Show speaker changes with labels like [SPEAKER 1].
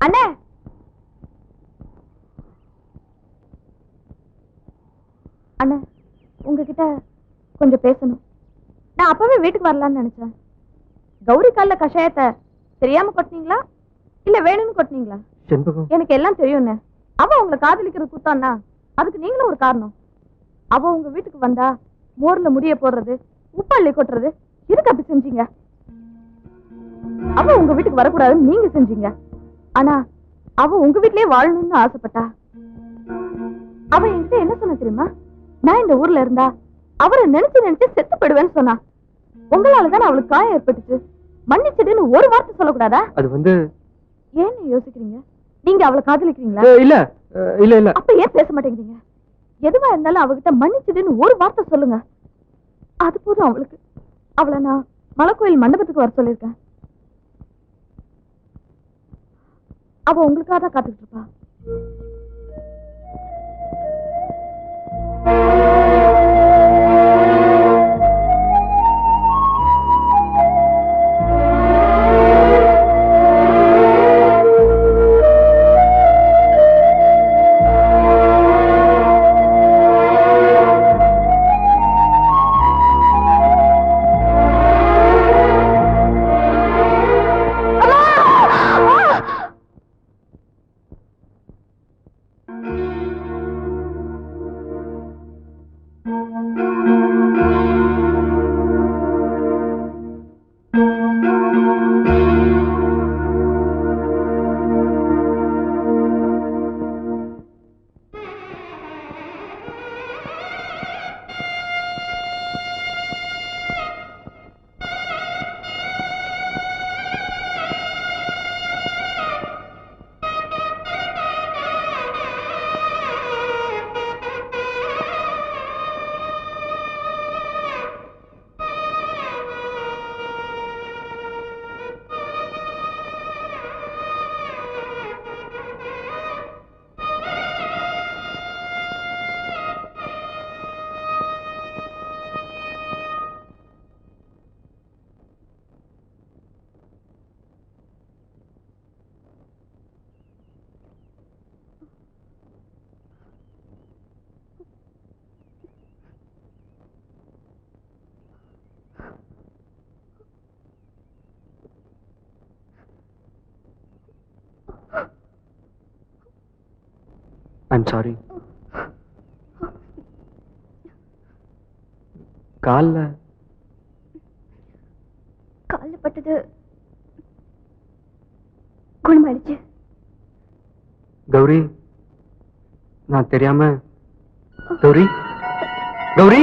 [SPEAKER 1] அண்ணே, அண்ணே உங்ககிட்ட கொஞ்சம் பேசணும். நான் அப்பவே வீட்டுக்கு வரலான்னு நினைச்சேன். கௌரி கால்ல கஷாயத்தை தெரியாம கொட்டினீங்களா இல்ல வேணும்னு கொட்டினீங்களா? எனக்கு எல்லாம் தெரியும்ண்ணே. அவ உங்களை காதலிக்கிறது கூத்தான்னா அதுக்கு நீங்களும் ஒரு காரணம். அவ உங்க வீட்டுக்கு வந்தா மோர்ல முடிய போடுறது, உப்பாள்ளி கொட்டுறது, இதுக்கு அப்படி செஞ்சீங்க. அவ உங்க வீட்டுக்கு வரக்கூடாதுன்னு நீங்க செஞ்சீங்க. ஆனா அவ உங்க வீட்லயே வாழணும்னு ஆசைப்பட்டா. அவ என்கிட்ட என்ன சொன்ன தெரியுமா? நான் இந்த ஊர்ல இருந்தா அவரை நினைச்சு நினைச்சு செத்து போயிடுவேன்னு சொன்னா. உங்களாலதான் அவளுக்கு காயம் ஏற்பட்டுச்சு. மன்னிச்சிடுன்னு ஒரு வார்த்தை சொல்லக்கூடாதா? அது வந்து ஏன்னு யோசிக்கிறீங்க? நீங்க அவளை காதலிக்கிறீங்களா? இல்ல இல்ல இல்ல. அப்ப ஏன் பேச மாட்டேங்கிறீங்க? எதுவா இருந்தாலும் அவகிட்ட மன்னிச்சிடுன்னு ஒரு வார்த்தை சொல்லுங்க. அது போதும் அவளுக்கு. அவளை நான் மலைக்கோயில் மண்டபத்துக்கு வர சொல்லியிருக்கேன். அவ உங்களுக்காக தான் காத்துட்டு இருப்பா.
[SPEAKER 2] I'm sorry. கால்ல
[SPEAKER 1] பட்டது குணமாயிடுச்சு.
[SPEAKER 2] கௌரி, நான் தெரியாம. கௌரி, கௌரி.